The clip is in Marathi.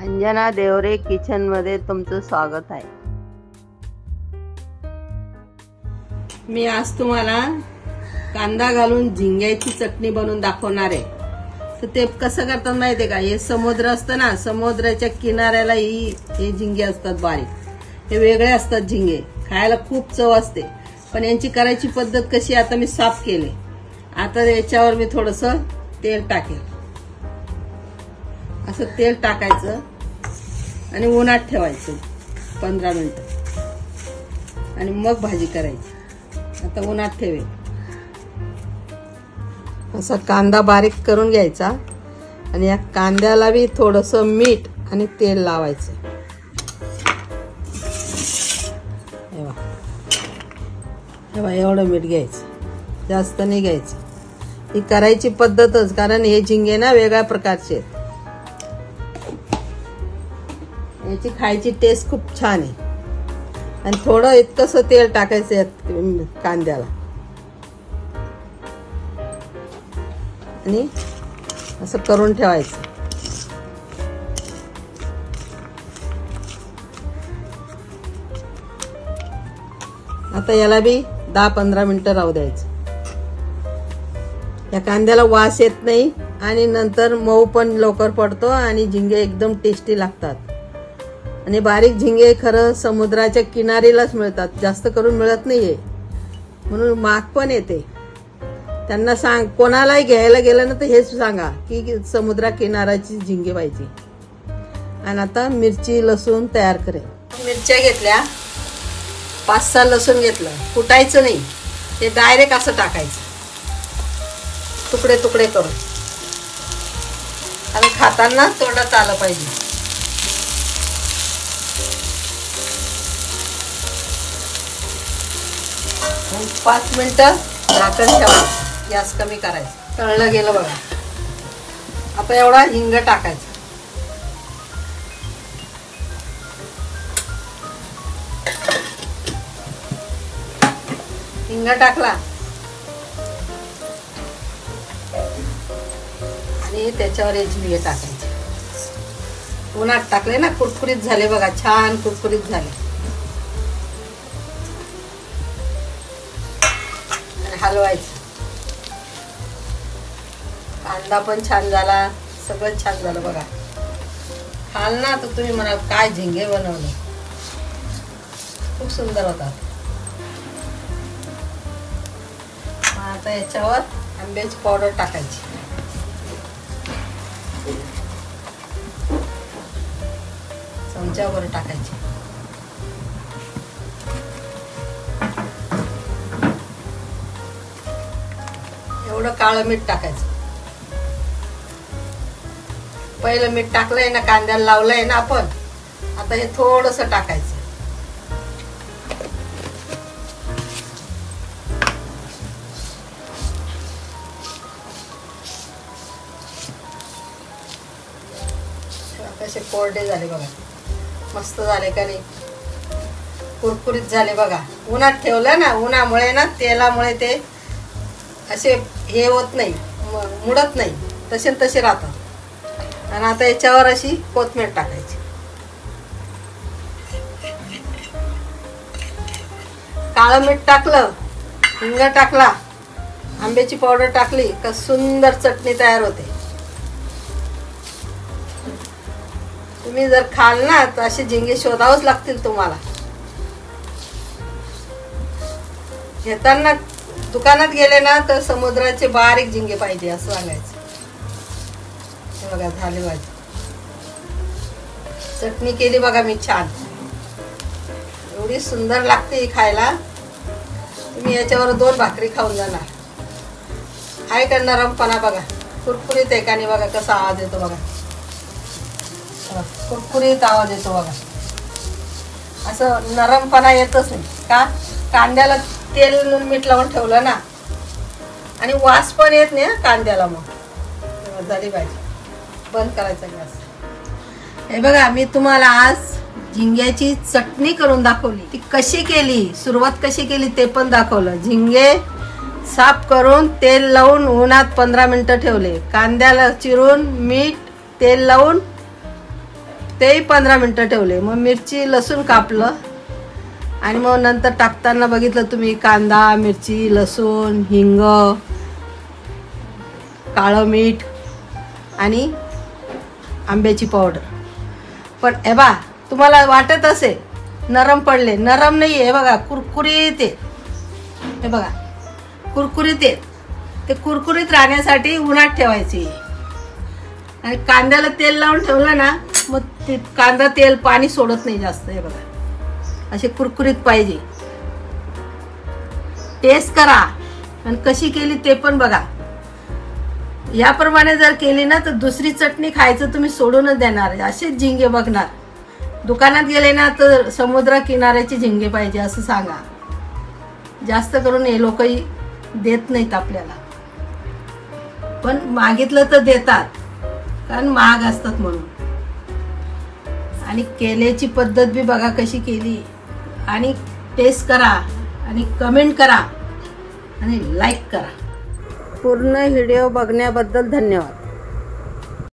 अंजना देवरे किचन मध्ये तुमचं स्वागत आहे। मी आज तुम्हाला कांदा घालून झिंग्याची चटणी बनवून दाखवणार आहे। तर ते कसं करतात माहितीये का, हे समुद्र असतं ना, समुद्राच्या किनाऱ्याला हे झिंगे असतात बारीक, हे वेगळे असतात झिंगे, खायला खूप चव असते। पण यांची करायची पद्धत कशी आता मी साफ केले। आता याच्यावर मी थोडंसं तेल टाकेल, असं तेल टाकायचं आणि उन्हात ठेवायचं 15 मिनिटं आणि मग भाजी करायची। आता उन्हात ठेवेल। असा कांदा बारीक करून घ्यायचा आणि या कांद्याला बी थोडंसं मीठ आणि तेल लावायचं। हे एवढं मीठ घ्यायचं, जास्त नाही घ्यायचं। ही करायची पद्धतच, कारण हे झिंगे ना वेगळ्या प्रकारचे आहेत, याची खायची टेस्ट खूप छान आहे। आणि थोडं इतकंसं तेल टाकायचं यात कांद्याला आणि असं करून ठेवायचं। आता याला बी 10-15 मिनिटं राहू द्यायचं। या कांद्याला वास येत नाही आणि नंतर मऊ पण लवकर पडतो आणि झिंगे एकदम टेस्टी लागतात। आणि बारीक झिंगे खरं समुद्राच्या किनारीलाच मिळतात, जास्त करून मिळत नाहीये, म्हणून महाग पण येते। त्यांना सांग, कोणालाही घ्यायला गेलं ना तर हेच सांगा की समुद्रा किनाऱ्याची झिंगे पाहिजे। आणि आता मिरची लसूण तयार करेल। मिरच्या घेतल्या, 5-6 लसूण घेतलं, कुटायचं नाही, ते डायरेक्ट असं टाकायचं तुकडे तुकडे करून, आणि खाताना तोंडात आलं पाहिजे। 5 मिनिटं झाकण ठेवायचं, गॅस कमी करायचं। तळलं गेलं बघा। आता एवढा हिंग टाकायचा, हिंग टाकला आणि त्याच्यावर हे झिंगे टाकायचे। उन्हात टाकले ना, कुरकुरीत झाले बघा, छान कुरकुरीत झाले। हलवायचं, कांदा पण छान झाला, सगळं छान झालं बघा। खाल ना तर तुम्ही म्हणाल काय झिंगे बनवले, खूप सुंदर होतात। आता याच्यावर आंब्याची पावडर टाकायची, चमच्यावर टाकायची, एवढं काळं मीठ टाकायचं। पहिलं मीठ टाकलंय ना, कांद्याला लावलंय ना आपण, आता हे थोडस टाकायचं। कसे कोरडे झाले बघा, मस्त झाले का नाही, कुरकुरीत झाले बघा। उन्हात ठेवलं ना, उन्हामुळे ना, तेलामुळे ते असे हे होत नाही, मुडत नाही, तसे तसे राहतात। आणि आता याच्यावर अशी कोथिंबीर टाकायची, काळं मीठ टाकलं, हिंग टाकला, आंब्याची पावडर टाकली का सुंदर चटणी तयार होते। तुम्ही जर खाल ना तर असे झिंगे शोधावंच लागतील तुम्हाला। घेताना दुकानात गेले ना तर समुद्राचे बारीक झिंगे पाहिजे असं सांगायचं। हे बघा झाले भाजी, चटणी केली बघा मी छान, एवढी सुंदर लागते खायला। तुम्ही याच्यावर 2 भाकरी खाऊन जाणार। आहे का नरमपणा बघा, कुरकुरीत आहे का नाही बघा, कसा आवाज येतो बघा, कुरकुरीत आवाज येतो बघा। असं नरमपणा येतच नाही का, कांद्याला तेल मीठ लावून ठेवलं ना, आणि वास पण येत नाही कांद्याला। मग झाली भाजी, बंद करायचा गॅस। हे बघा, मी तुम्हाला आज झिंग्याची चटणी करून दाखवली। ती कशी केली, सुरुवात कशी केली ते पण दाखवलं। झिंगे साफ करून तेल लावून उन्हात 15 मिनिटं ठेवले, कांद्याला चिरून मीठ तेल लावून तेही 15 मिनटं ठेवले. मग मिरची लसूण कापलं आणि मग नंतर टाकताना बघितलं तुम्ही, कांदा, मिरची, लसूण, हिंग, काळं मीठ आणि आंब्याची पावडर. पण हे बा, तुम्हाला वाटत असेल नरम पडले, नरम नाही आहे. बघा कुरकुरीत आहे. हे बघा कुरकुरीत आहे. ते कुरकुरीत राहण्यासाठी उन्हात ठेवायची. आणि कांद्याला तेल लावून ठेवलं ना, मग ते कांदा तेल पाणी सोडत नाही जास्त. हे बघा असे कुरकुरीत पाहिजे. टेस्ट करा आणि कशी केली ते पण बघा. याप्रमाणे जर केली ना तर दुसरी चटणी खायचं तुम्ही सोडूनच देणार. असेच झिंगे बघणार. दुकानात गेले ना तर समुद्र किनाऱ्याचे झिंगे पाहिजे असं सांगा. जास्त करून हे लोकही देत नाहीत आपल्याला, पण मागितलं तर देतात, कारण महाग असतात म्हणून. आणि केल्याची पद्धत बी बघा कशी केली. आणि टेस्ट करा आणि कमेंट करा आणि लाईक करा. पूर्ण व्हिडिओ बघण्याबद्दल धन्यवाद.